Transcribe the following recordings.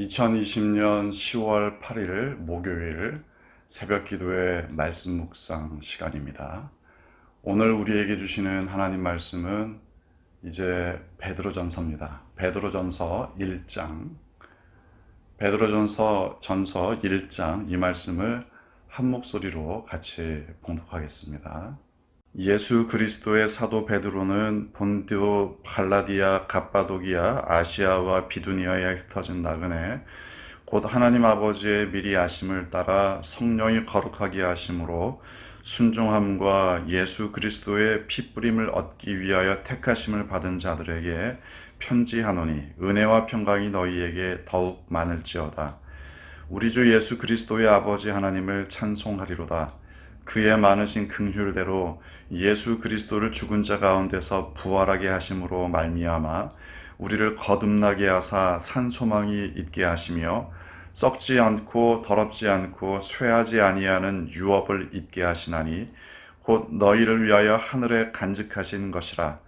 2020년 10월 8일 목요일 새벽 기도의 말씀 묵상 시간입니다. 오늘 우리에게 주시는 하나님 말씀은 이제 베드로전서입니다. 베드로전서 1장, 베드로전서 1장 이 말씀을 한 목소리로 같이 봉독하겠습니다. 예수 그리스도의 사도 베드로는 본디오, 갈라디아, 갑바도기아, 아시아와 비두니아에 흩어진 나그네 곧 하나님 아버지의 미리 아심을 따라 성령이 거룩하게 하심으로 순종함과 예수 그리스도의 피뿌림을 얻기 위하여 택하심을 받은 자들에게 편지하노니 은혜와 평강이 너희에게 더욱 많을지어다. 우리 주 예수 그리스도의 아버지 하나님을 찬송하리로다. 그의 많으신 긍휼대로 예수 그리스도를 죽은 자 가운데서 부활하게 하심으로 말미암아 우리를 거듭나게 하사 산 소망이 있게 하시며 썩지 않고 더럽지 않고 쇠하지 아니하는 유업을 있게 하시나니 곧 너희를 위하여 하늘에 간직하신 것이라.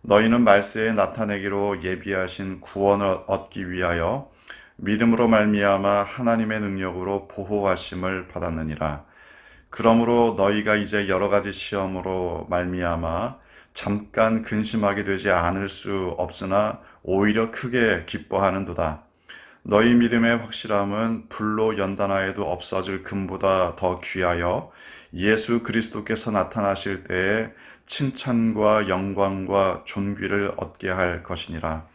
너희는 말세에 나타내기로 예비하신 구원을 얻기 위하여 믿음으로 말미암아 하나님의 능력으로 보호하심을 받았느니라. 그러므로 너희가 이제 여러 가지 시험으로 말미암아 잠깐 근심하게 되지 않을 수 없으나 오히려 크게 기뻐하는도다. 너희 믿음의 확실함은 불로 연단하여도 없어질 금보다 더 귀하여 예수 그리스도께서 나타나실 때에 칭찬과 영광과 존귀를 얻게 할 것이니라.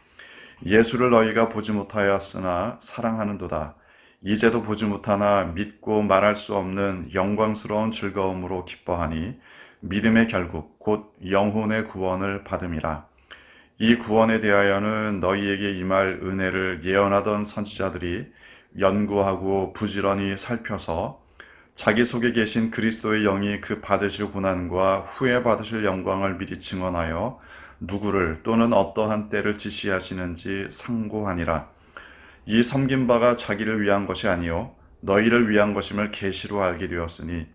예수를 너희가 보지 못하였으나 사랑하는도다. 이제도 보지 못하나 믿고 말할 수 없는 영광스러운 즐거움으로 기뻐하니 믿음의 결국 곧 영혼의 구원을 받음이라. 이 구원에 대하여는 너희에게 임할 은혜를 예언하던 선지자들이 연구하고 부지런히 살펴서 자기 속에 계신 그리스도의 영이 그 받으실 고난과 후에 받으실 영광을 미리 증언하여 누구를 또는 어떠한 때를 지시하시는지 상고하니라. 이 섬긴 바가 자기를 위한 것이 아니요 너희를 위한 것임을 계시로 알게 되었으니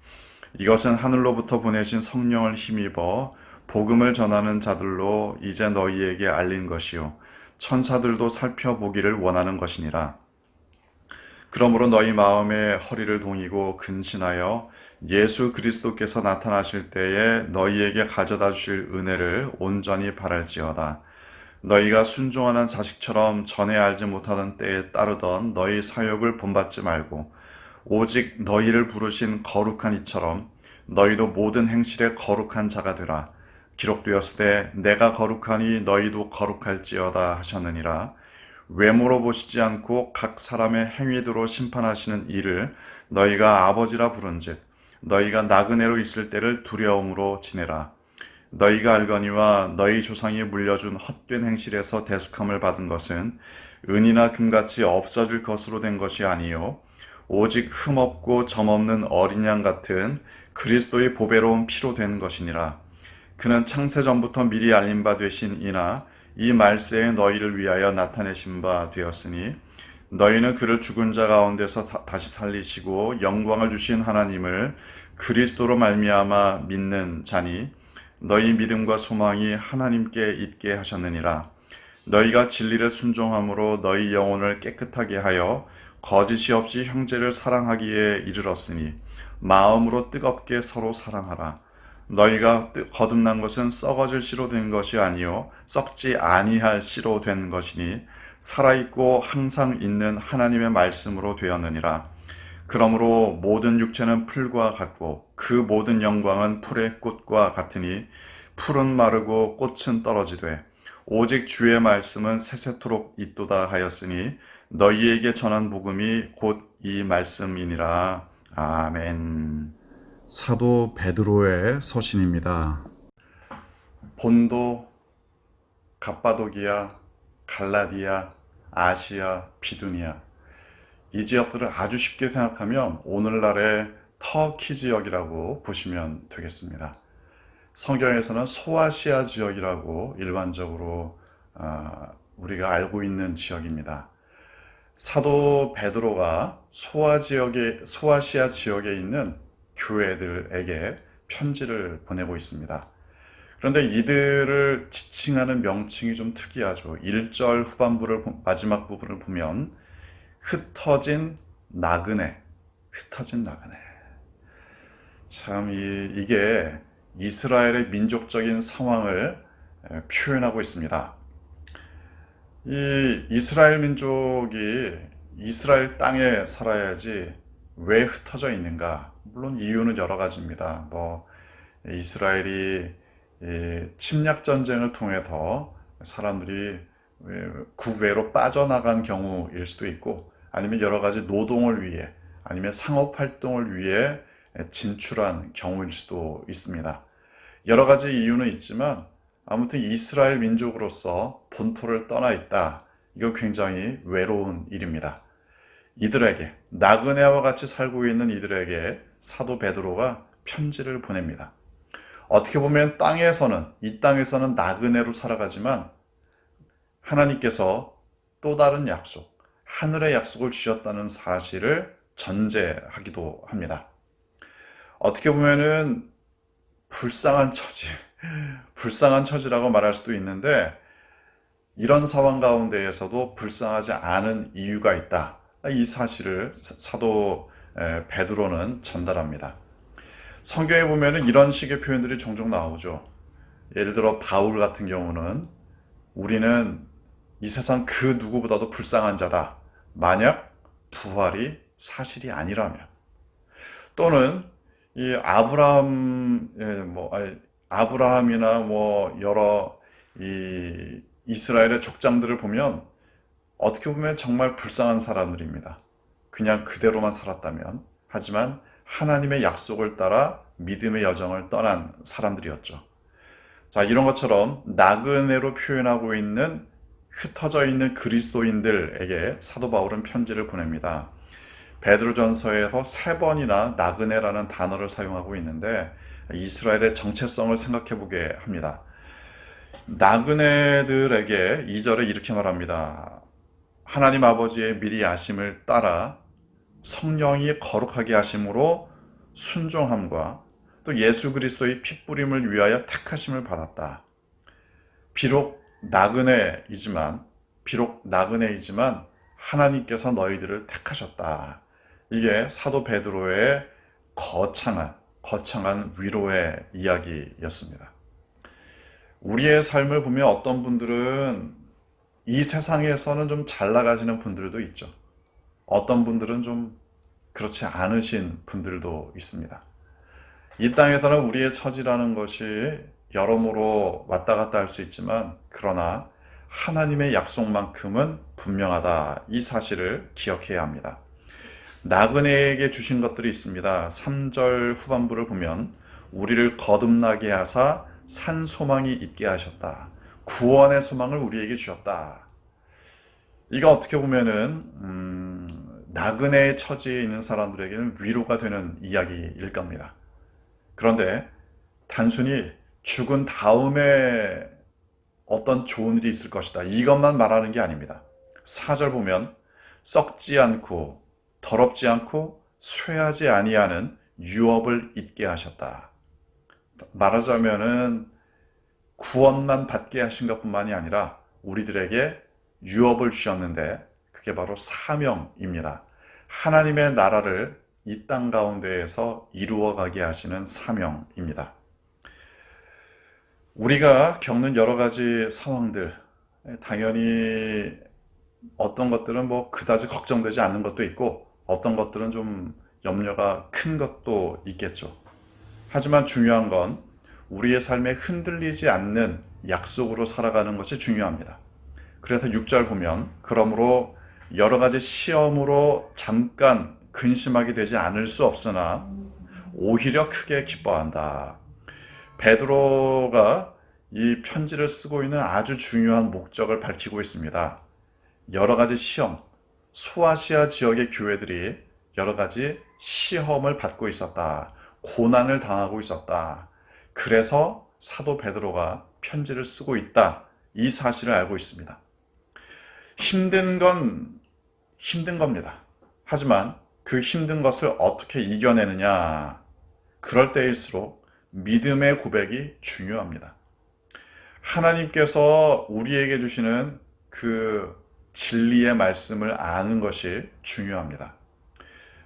이것은 하늘로부터 보내신 성령을 힘입어 복음을 전하는 자들로 이제 너희에게 알린 것이요 천사들도 살펴보기를 원하는 것이니라. 그러므로 너희 마음에 허리를 동이고 근신하여 예수 그리스도께서 나타나실 때에 너희에게 가져다 주실 은혜를 온전히 바랄지어다. 너희가 순종하는 자식처럼 전에 알지 못하던 때에 따르던 너희 사욕을 본받지 말고 오직 너희를 부르신 거룩한 이처럼 너희도 모든 행실에 거룩한 자가 되라. 기록되었을 때 내가 거룩하니 너희도 거룩할지어다 하셨느니라. 외모로 보시지 않고 각 사람의 행위대로 심판하시는 이를 너희가 아버지라 부른즉 너희가 나그네로 있을 때를 두려움으로 지내라. 너희가 알거니와 너희 조상이 물려준 헛된 행실에서 대속함을 받은 것은 은이나 금같이 없어질 것으로 된 것이 아니요 오직 흠없고 점없는 어린 양 같은 그리스도의 보배로운 피로 된 것이니라. 그는 창세전부터 미리 알린 바 되신 이나 이 말세에 너희를 위하여 나타내신 바 되었으니 너희는 그를 죽은 자 가운데서 다시 살리시고 영광을 주신 하나님을 그리스도로 말미암아 믿는 자니 너희 믿음과 소망이 하나님께 있게 하셨느니라. 너희가 진리를 순종함으로 너희 영혼을 깨끗하게 하여 거짓이 없이 형제를 사랑하기에 이르렀으니 마음으로 뜨겁게 서로 사랑하라. 너희가 거듭난 것은 썩어질 씨로 된 것이 아니요 썩지 아니할 씨로 된 것이니 살아있고 항상 있는 하나님의 말씀으로 되었느니라. 그러므로 모든 육체는 풀과 같고 그 모든 영광은 풀의 꽃과 같으니 풀은 마르고 꽃은 떨어지되 오직 주의 말씀은 세세토록 있도다 하였으니 너희에게 전한 복음이 곧 이 말씀이니라. 아멘. 사도 베드로의 서신입니다. 본도, 갑바도기아, 갈라디아, 아시아, 비두니아 이 지역들을 아주 쉽게 생각하면 오늘날의 터키 지역이라고 보시면 되겠습니다. 성경에서는 소아시아 지역이라고 일반적으로 우리가 알고 있는 지역입니다. 사도 베드로가 소아시아 지역에 있는 교회들에게 편지를 보내고 있습니다. 그런데 이들을 지칭하는 명칭이 좀 특이하죠. 1절 후반부를 마지막 부분을 보면 흩어진 나그네, 흩어진 나그네. 참, 이게 이스라엘의 민족적인 상황을 표현하고 있습니다. 이 이스라엘 민족이 이스라엘 땅에 살아야지 왜 흩어져 있는가? 물론 이유는 여러 가지입니다. 이스라엘이 침략 전쟁을 통해서 사람들이 국외로 빠져나간 경우일 수도 있고, 아니면 여러 가지 노동을 위해, 아니면 상업 활동을 위해 진출한 경우일 수도 있습니다. 여러 가지 이유는 있지만 아무튼 이스라엘 민족으로서 본토를 떠나 있다. 이거 굉장히 외로운 일입니다. 이들에게, 나그네와 같이 살고 있는 이들에게 사도 베드로가 편지를 보냅니다. 어떻게 보면 이 땅에서는 나그네로 살아가지만 하나님께서 또 다른 약속, 하늘의 약속을 주셨다는 사실을 전제하기도 합니다. 어떻게 보면은 불쌍한 처지라고 말할 수도 있는데, 이런 상황 가운데에서도 불쌍하지 않은 이유가 있다. 이 사실을 사도 베드로는 전달합니다. 성경에 보면은 이런 식의 표현들이 종종 나오죠. 예를 들어 바울 같은 경우는 우리는 이 세상 그 누구보다도 불쌍한 자다. 만약 부활이 사실이 아니라면. 또는 이 아브라함이나 여러 이 이스라엘의 족장들을 보면 어떻게 보면 정말 불쌍한 사람들입니다. 그냥 그대로만 살았다면. 하지만 하나님의 약속을 따라 믿음의 여정을 떠난 사람들이었죠. 자, 이런 것처럼 나그네로 표현하고 있는 흩어져 있는 그리스도인들에게 사도 바울은 편지를 보냅니다. 베드로전서에서 3번이나 나그네라는 단어를 사용하고 있는데 이스라엘의 정체성을 생각해 보게 합니다. 나그네들에게 2절에 이렇게 말합니다. 하나님 아버지의 미리 아심을 따라 성령이 거룩하게 하심으로 순종함과 또 예수 그리스도의 핏부림을 위하여 택하심을 받았다. 비록 나그네이지만 하나님께서 너희들을 택하셨다. 이게 사도 베드로의 거창한 위로의 이야기였습니다. 우리의 삶을 보면 어떤 분들은 이 세상에서는 좀 잘 나가시는 분들도 있죠. 어떤 분들은 좀 그렇지 않으신 분들도 있습니다. 이 땅에서는 우리의 처지라는 것이 여러모로 왔다 갔다 할 수 있지만, 그러나 하나님의 약속만큼은 분명하다. 이 사실을 기억해야 합니다. 나그네에게 주신 것들이 있습니다. 3절 후반부를 보면 우리를 거듭나게 하사 산 소망이 있게 하셨다. 구원의 소망을 우리에게 주셨다. 이거 어떻게 보면은 나그네의 처지에 있는 사람들에게는 위로가 되는 이야기일 겁니다. 그런데 단순히 죽은 다음에 어떤 좋은 일이 있을 것이다, 이것만 말하는 게 아닙니다. 4절 보면 썩지 않고 더럽지 않고 쇠하지 아니하는 유업을 잊게 하셨다. 말하자면은 구원만 받게 하신 것뿐만이 아니라 우리들에게 유업을 주셨는데, 그게 바로 사명입니다. 하나님의 나라를 이 땅 가운데에서 이루어가게 하시는 사명입니다. 우리가 겪는 여러 가지 상황들, 당연히 어떤 것들은 그다지 걱정되지 않는 것도 있고, 어떤 것들은 좀 염려가 큰 것도 있겠죠. 하지만 중요한 건 우리의 삶에 흔들리지 않는 약속으로 살아가는 것이 중요합니다. 그래서 6절 보면 그러므로 여러 가지 시험으로 잠깐 근심하게 되지 않을 수 없으나 오히려 크게 기뻐한다. 베드로가 이 편지를 쓰고 있는 아주 중요한 목적을 밝히고 있습니다. 여러 가지 시험, 소아시아 지역의 교회들이 여러 가지 시험을 받고 있었다. 고난을 당하고 있었다. 그래서 사도 베드로가 편지를 쓰고 있다. 이 사실을 알고 있습니다. 힘든 건 힘든 겁니다. 하지만 그 힘든 것을 어떻게 이겨내느냐, 그럴 때일수록 믿음의 고백이 중요합니다. 하나님께서 우리에게 주시는 그 진리의 말씀을 아는 것이 중요합니다.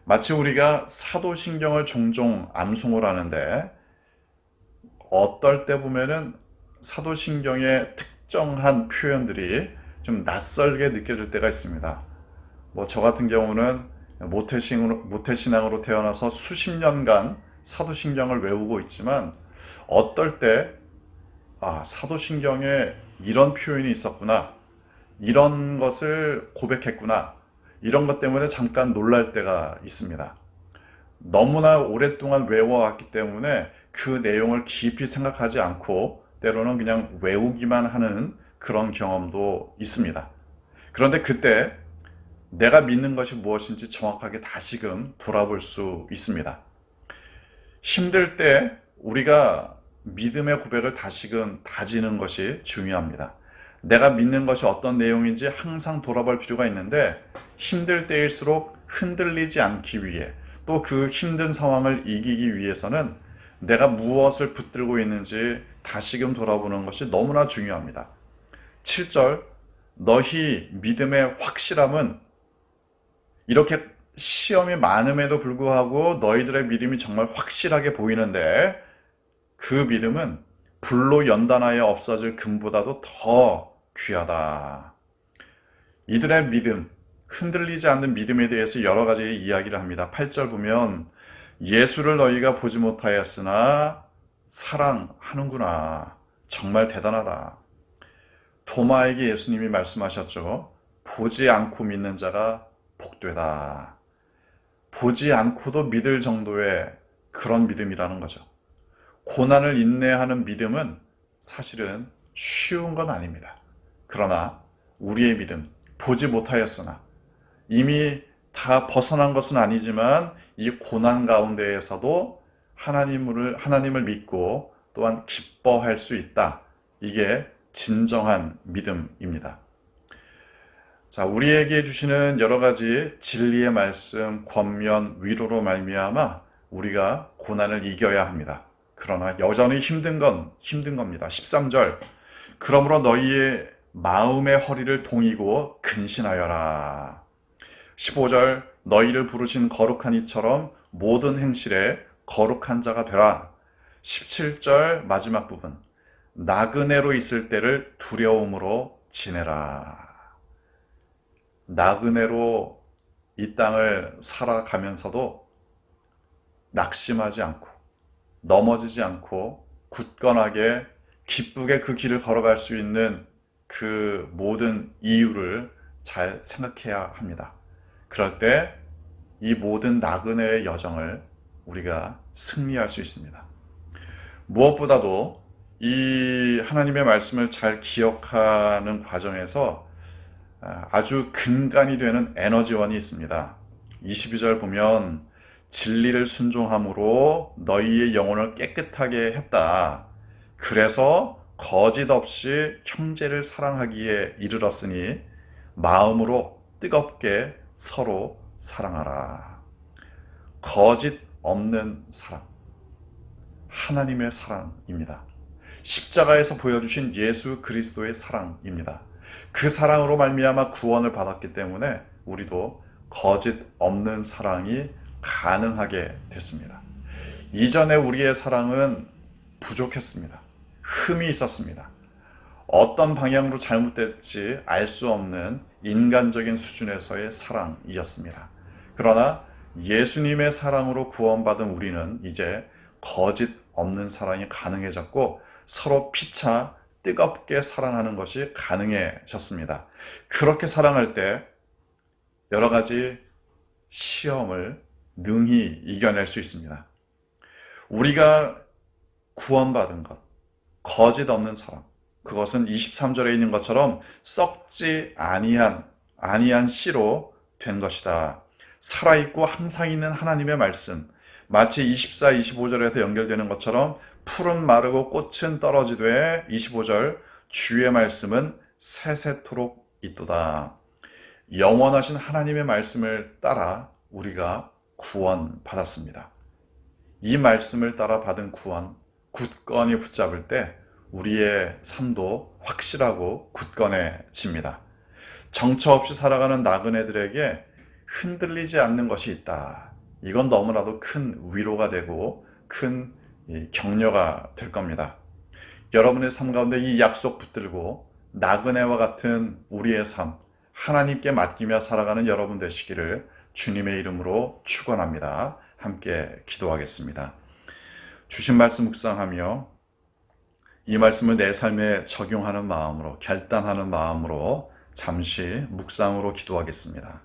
마치 우리가 사도신경을 종종 암송을 하는데 어떨 때 보면은 사도신경의 특정한 표현들이 좀 낯설게 느껴질 때가 있습니다. 뭐 저 같은 경우는 모태신앙으로 태어나서 수십 년간 사도신경을 외우고 있지만 어떨 때 사도신경에 이런 표현이 있었구나, 이런 것을 고백했구나, 이런 것 때문에 잠깐 놀랄 때가 있습니다. 너무나 오랫동안 외워왔기 때문에 그 내용을 깊이 생각하지 않고 때로는 그냥 외우기만 하는 그런 경험도 있습니다. 그런데 그때 내가 믿는 것이 무엇인지 정확하게 다시금 돌아볼 수 있습니다. 힘들 때 우리가 믿음의 고백을 다시금 다지는 것이 중요합니다. 내가 믿는 것이 어떤 내용인지 항상 돌아볼 필요가 있는데 힘들 때일수록 흔들리지 않기 위해 또 그 힘든 상황을 이기기 위해서는 내가 무엇을 붙들고 있는지 다시금 돌아보는 것이 너무나 중요합니다. 7절 너희 믿음의 확실함은 이렇게 시험이 많음에도 불구하고 너희들의 믿음이 정말 확실하게 보이는데 그 믿음은 불로 연단하여 없어질 금보다도 더 귀하다. 이들의 믿음, 흔들리지 않는 믿음에 대해서 여러 가지 이야기를 합니다. 8절 보면 예수를 너희가 보지 못하였으나 사랑하는구나. 정말 대단하다. 도마에게 예수님이 말씀하셨죠. 보지 않고 믿는 자가 복되다. 보지 않고도 믿을 정도의 그런 믿음이라는 거죠. 고난을 인내하는 믿음은 사실은 쉬운 건 아닙니다. 그러나 우리의 믿음, 보지 못하였으나 이미 다 벗어난 것은 아니지만 이 고난 가운데에서도 하나님을 믿고 또한 기뻐할 수 있다. 이게 진정한 믿음입니다. 자, 우리에게 주시는 여러 가지 진리의 말씀, 권면, 위로로 말미암아 우리가 고난을 이겨야 합니다. 그러나 여전히 힘든 겁니다. 13절 그러므로 너희의 마음의 허리를 동이고 근신하여라. 15절 너희를 부르신 거룩한 이처럼 모든 행실에 거룩한 자가 되라. 17절 마지막 부분 나그네로 있을 때를 두려움으로 지내라. 나그네로 이 땅을 살아가면서도 낙심하지 않고 넘어지지 않고 굳건하게 기쁘게 그 길을 걸어갈 수 있는 그 모든 이유를 잘 생각해야 합니다. 그럴 때 이 모든 나그네의 여정을 우리가 승리할 수 있습니다. 무엇보다도 이 하나님의 말씀을 잘 기억하는 과정에서 아주 근간이 되는 에너지원이 있습니다. 22절 보면 진리를 순종함으로 너희의 영혼을 깨끗하게 했다. 그래서 거짓 없이 형제를 사랑하기에 이르렀으니 마음으로 뜨겁게 서로 사랑하라. 거짓 없는 사랑, 하나님의 사랑입니다. 십자가에서 보여주신 예수 그리스도의 사랑입니다. 그 사랑으로 말미암아 구원을 받았기 때문에 우리도 거짓 없는 사랑이 가능하게 됐습니다. 이전에 우리의 사랑은 부족했습니다. 흠이 있었습니다. 어떤 방향으로 잘못될지 알 수 없는 인간적인 수준에서의 사랑이었습니다. 그러나 예수님의 사랑으로 구원받은 우리는 이제 거짓 없는 사랑이 가능해졌고 서로 피차 뜨겁게 사랑하는 것이 가능해졌습니다. 그렇게 사랑할 때 여러 가지 시험을 능히 이겨낼 수 있습니다. 우리가 구원받은 것, 거짓 없는 사랑, 그것은 23절에 있는 것처럼 썩지 아니한 씨로 된 것이다. 살아있고 항상 있는 하나님의 말씀, 마치 24, 25절에서 연결되는 것처럼 풀은 마르고 꽃은 떨어지되 25절 주의 말씀은 세세토록 있도다. 영원하신 하나님의 말씀을 따라 우리가 구원받았습니다. 이 말씀을 따라 받은 구원, 굳건히 붙잡을 때 우리의 삶도 확실하고 굳건해집니다. 정처 없이 살아가는 나그네들에게 흔들리지 않는 것이 있다. 이건 너무나도 큰 위로가 되고 큰 격려가 될 겁니다. 여러분의 삶 가운데 이 약속 붙들고 나그네와 같은 우리의 삶, 하나님께 맡기며 살아가는 여러분 되시기를 주님의 이름으로 축원합니다. 함께 기도하겠습니다. 주신 말씀 묵상하며 이 말씀을 내 삶에 적용하는 마음으로, 결단하는 마음으로 잠시 묵상으로 기도하겠습니다.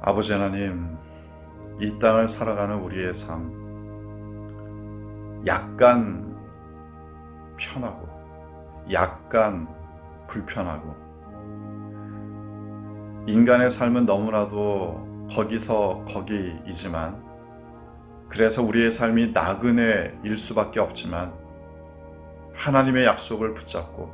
아버지 하나님, 이 땅을 살아가는 우리의 삶, 약간 편하고, 약간 불편하고, 인간의 삶은 너무나도 거기서 거기이지만, 그래서 우리의 삶이 나그네일 수밖에 없지만, 하나님의 약속을 붙잡고,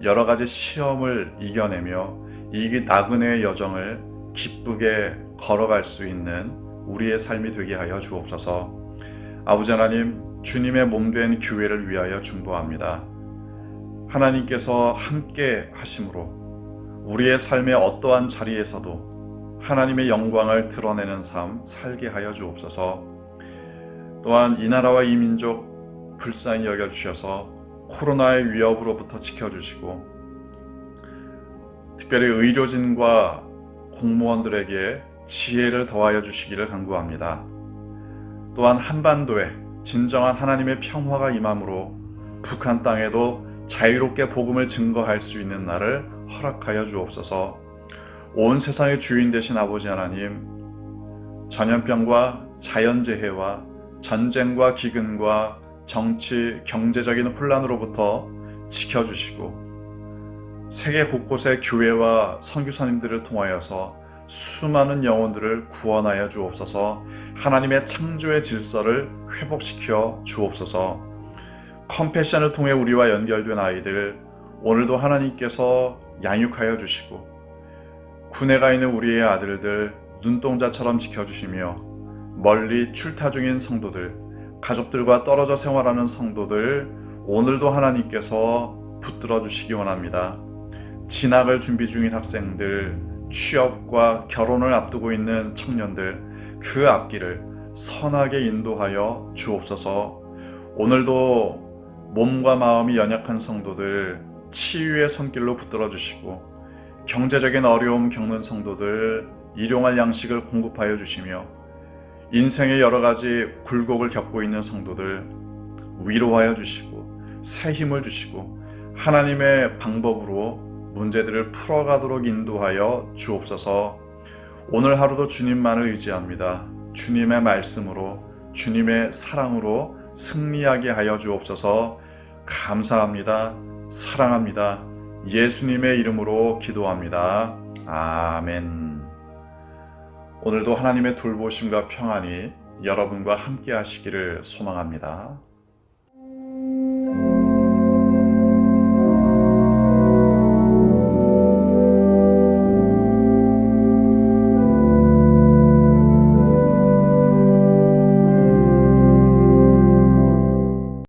여러 가지 시험을 이겨내며, 이 나그네의 여정을 기쁘게 걸어갈 수 있는 우리의 삶이 되게 하여 주옵소서. 아버지 하나님, 주님의 몸된 교회를 위하여 중보합니다. 하나님께서 함께 하심으로 우리의 삶의 어떠한 자리에서도 하나님의 영광을 드러내는 삶 살게 하여 주옵소서. 또한 이 나라와 이 민족 불쌍히 여겨주셔서 코로나의 위협으로부터 지켜주시고, 특별히 의료진과 공무원들에게 지혜를 더하여 주시기를 간구합니다. 또한 한반도에 진정한 하나님의 평화가 임함으로 북한 땅에도 자유롭게 복음을 증거할 수 있는 날을 허락하여 주옵소서. 온 세상의 주인 되신 아버지 하나님, 전염병과 자연재해와 전쟁과 기근과 정치, 경제적인 혼란으로부터 지켜주시고, 세계 곳곳의 교회와 선교사님들을 통하여서 수많은 영혼들을 구원하여 주옵소서. 하나님의 창조의 질서를 회복시켜 주옵소서. 컴패션을 통해 우리와 연결된 아이들 오늘도 하나님께서 양육하여 주시고, 군에 가 있는 우리의 아들들 눈동자처럼 지켜주시며, 멀리 출타 중인 성도들, 가족들과 떨어져 생활하는 성도들 오늘도 하나님께서 붙들어 주시기 원합니다. 진학을 준비 중인 학생들, 취업과 결혼을 앞두고 있는 청년들, 그 앞길을 선하게 인도하여 주옵소서. 오늘도 몸과 마음이 연약한 성도들 치유의 손길로 붙들어 주시고, 경제적인 어려움 겪는 성도들 일용할 양식을 공급하여 주시며, 인생의 여러 가지 굴곡을 겪고 있는 성도들 위로하여 주시고, 새 힘을 주시고, 하나님의 방법으로 문제들을 풀어가도록 인도하여 주옵소서. 오늘 하루도 주님만을 의지합니다. 주님의 말씀으로, 주님의 사랑으로 승리하게 하여 주옵소서. 감사합니다. 사랑합니다. 예수님의 이름으로 기도합니다. 아멘. 오늘도 하나님의 돌보심과 평안이 여러분과 함께 하시기를 소망합니다.